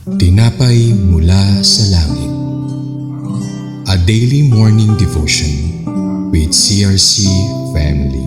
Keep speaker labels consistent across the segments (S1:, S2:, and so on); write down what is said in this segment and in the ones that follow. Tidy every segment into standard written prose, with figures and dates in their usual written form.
S1: Tinapay mula sa langit. A daily morning devotion with CRC family.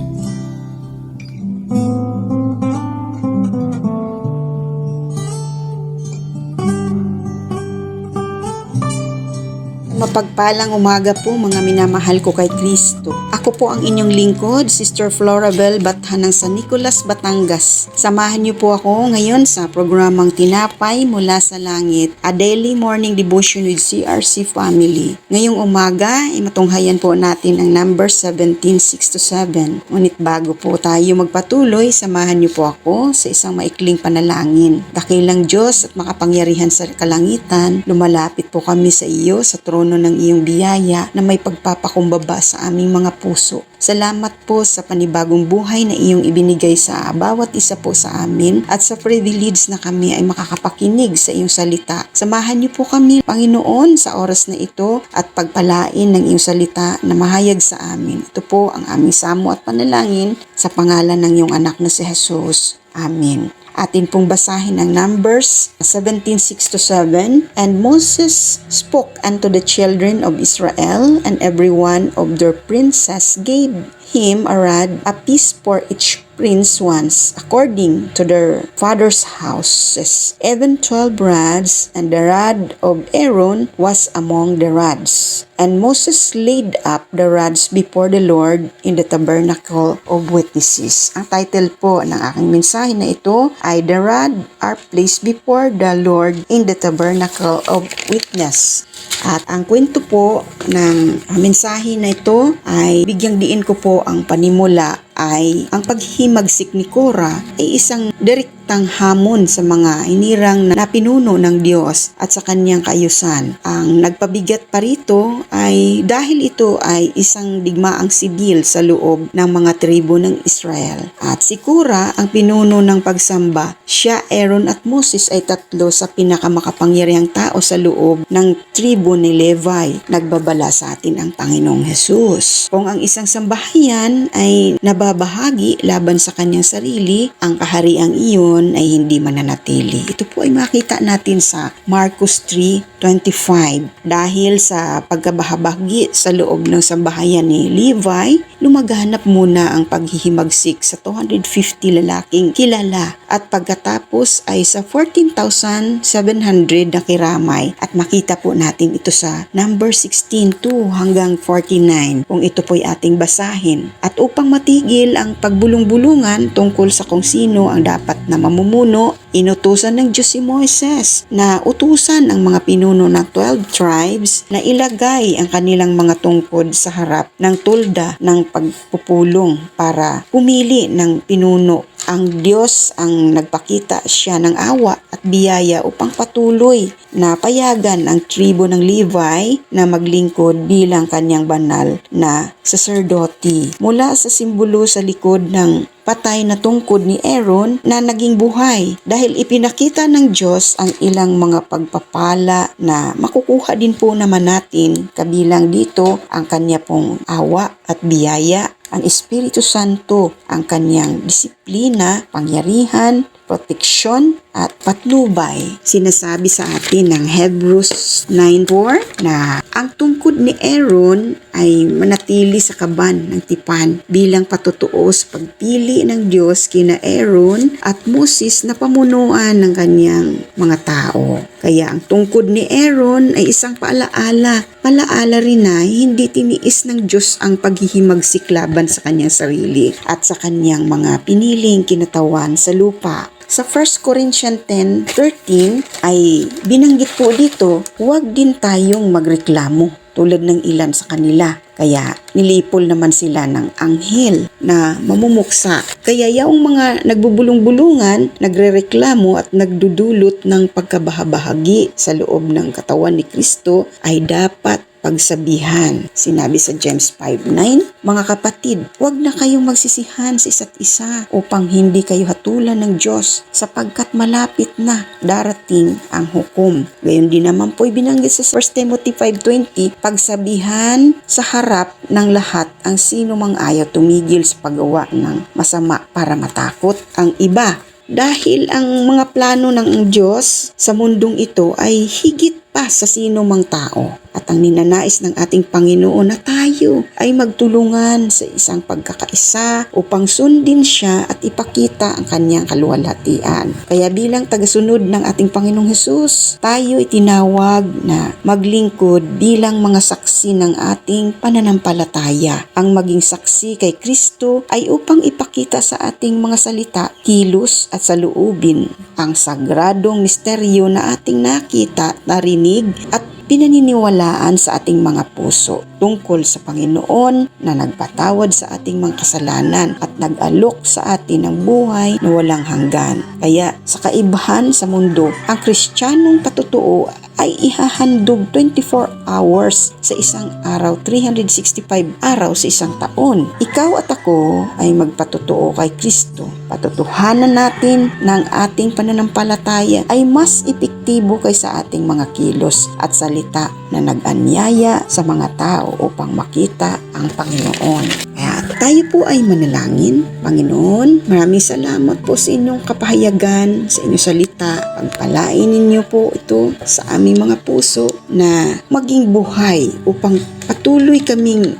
S2: Mapagpalang umaga po mga minamahal ko kay Kristo. Ako po ang inyong lingkod, Sister Florabel Bathan ng San Nicolas, Batangas. Samahan niyo po ako ngayon sa programang Tinapay mula sa Langit, a daily morning devotion with CRC family. Ngayong umaga, matunghayan po natin ang number 17:6-7. Ngunit bago po tayo magpatuloy, samahan niyo po ako sa isang maikling panalangin. Dakilang Diyos at makapangyarihan sa kalangitan, lumalapit po kami sa iyo sa trono ng iyong biyaya na may pagpapakumbaba sa aming mga puso. Salamat po sa panibagong buhay na iyong ibinigay sa bawat isa po sa amin at sa privilege na kami ay makakapakinig sa iyong salita. Samahan niyo po kami, Panginoon, sa oras na ito at pagpalain ng iyong salita na mahayag sa amin. Ito po ang aming samo at panalangin sa pangalan ng iyong anak na si Jesus. Amen. Atin pong basahin ang Numbers 17:6-7. And Moses spoke unto the children of Israel, and every one of their princes gave him a rod, a piece for each prince once, according to their father's houses, even 12 rods, and the rod of Aaron was among the rods. And Moses laid up the rods before the Lord in the tabernacle of witnesses. Ang title po ng aking mensahe na ito ay The Rod are placed before the Lord in the tabernacle of witness. At ang kwento po ng mensahe na ito ay bigyang diin ko po ang panimula ay ang paghihimagsik ni Korah ay isang direktang hamon sa mga inirang na pinuno ng Diyos at sa kanyang kaayusan. Ang nagpabigat pa rito ay dahil ito ay isang digmaang sibil sa loob ng mga tribo ng Israel. At si Korah ang pinuno ng pagsamba. Siya, Aaron at Moses ay tatlo sa pinakamakapangyarihang tao sa loob ng tribo ni Levi. Nagbabala sa atin ang Panginoong Hesus. Kung ang isang sambahayan ay nababahagi laban sa kanyang sarili, ang kahariang iyon ay hindi mananatili. Ito po ay makita natin sa Marcos 3:25. Dahil sa pagkabahabagi sa loob ng sambahayan ni Levi, lumaganap muna ang paghihimagsik sa 250 lalaking kilala at pagkatapos ay sa 14,700 na kiramay. At makita po natin ito sa number 16:2-49 kung ito po ay ating basahin. At upang matigil ang pagbulong-bulungan tungkol sa kung sino ang dapat na mamumuno, inutusan ng Diyos si Moises na utusan ang mga pinuno ng 12 tribes na ilagay ang kanilang mga tungkod sa harap ng tulda ng pagpupulong para pumili ng pinuno. Ang Diyos ang nagpakita siya ng awa at biyaya upang patuloy na payagan ang tribo ng Levi na maglingkod bilang kanyang banal na sacerdote. Mula sa simbolo sa likod ng patay na tungkod ni Aaron na naging buhay dahil ipinakita ng Diyos ang ilang mga pagpapala na makukuha din po naman natin, kabilang dito ang kanya pong awa at biyaya, ang Espiritu Santo, ang kanyang disiplina, pangyarihan, proteksyon at patnubay. Sinasabi sa atin ng Hebrews 9:4 na ang tungkod ni Aaron ay manatili sa kaban ng tipan bilang patutuo sa pagpili ng Diyos kina Aaron at Moses na pamunuan ng kanyang mga tao. Kaya ang tungkod ni Aaron ay isang paalaala. Paalaala rin na hindi tiniis ng Diyos ang paghihimagsik laban sa kanyang sarili at sa kanyang mga piniling kinatawan sa lupa. Sa 1 Corinthians 10:13 ay binanggit po dito, huwag din tayong magreklamo tulad ng ilan sa kanila. Kaya nilipol naman sila ng anghel na mamumuksa. Kaya yung mga nagbubulong-bulungan, nagrereklamo at nagdudulot ng pagkabahabahagi sa loob ng katawan ni Kristo ay dapat pagsabihan. Sinabi sa James 5:9, mga kapatid, huwag na kayong magsisihan sa isa't isa upang hindi kayo hatulan ng Diyos sapagkat malapit na darating ang hukom. Gayon din naman po ibinanggit sa 1 Timothy 5:20, pagsabihan sa harap ng lahat ang sino mang ayaw tumigil sa paggawa ng masama para matakot ang iba. dahil ang mga plano ng Diyos sa mundong ito ay higit pa sa sino mang tao. At ang ninanais ng ating Panginoon na tayo ay magtulungan sa isang pagkakaisa upang sundin siya at ipakita ang kanyang kaluwalhatian. Kaya bilang tagasunod ng ating Panginoong Hesus, tayo itinawag na maglingkod bilang mga saksi ng ating pananampalataya. Ang maging saksi kay Kristo ay upang ipakita sa ating mga salita, kilos at saloobin ang sagradong misteryo na ating nakita, narinig at pinaniniwalaan sa ating mga puso tungkol sa Panginoon na nagpatawad sa ating mga kasalanan at nag-alok sa atin ng buhay na walang hanggan. Kaya sa kaibahan sa mundo, ang Kristiyanong patutuo ay ihahandog 24 hours sa isang araw, 365 araw sa isang taon. Ikaw at ako ay magpatutuo kay Kristo. Patutuhanan natin ng ating pananampalataya ay mas epektibo kaysa ating mga kilos at salita na nag-anyaya sa mga tao upang makita ang Panginoon. Kaya tayo po ay manalangin. Panginoon, maraming salamat po sa inyong kapahayagan, sa inyong salita. Pagpalain ninyo po ito sa aming mga puso na maging buhay upang patuloy kaming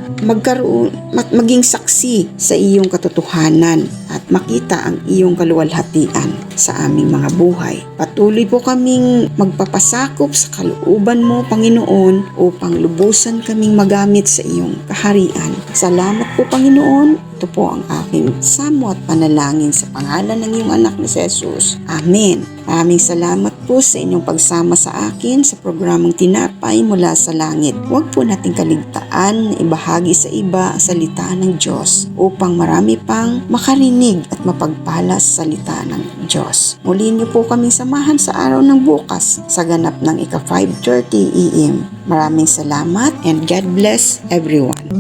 S2: maging saksi sa iyong katotohanan at makita ang iyong kaluwalhatian sa aming mga buhay. Patuloy po kaming magpapasakop sa kalooban mo, Panginoon, upang lubusan kaming magamit sa iyong kaharian. Salamat po, Panginoon. Ito po ang aking samo at panalangin sa pangalan ng iyong anak na si Jesus. Amen. Maraming salamat po sa inyong pagsama sa akin sa programang Tinapay Mula sa Langit. Huwag po nating kaligtaan na ibahagi sa iba ang salita ng Diyos upang marami pang makarinig at mapagpala sa salita ng Diyos. Muli niyo po kaming samahan sa araw ng bukas sa ganap ng ika 5:30 AM. Maraming salamat and God bless everyone.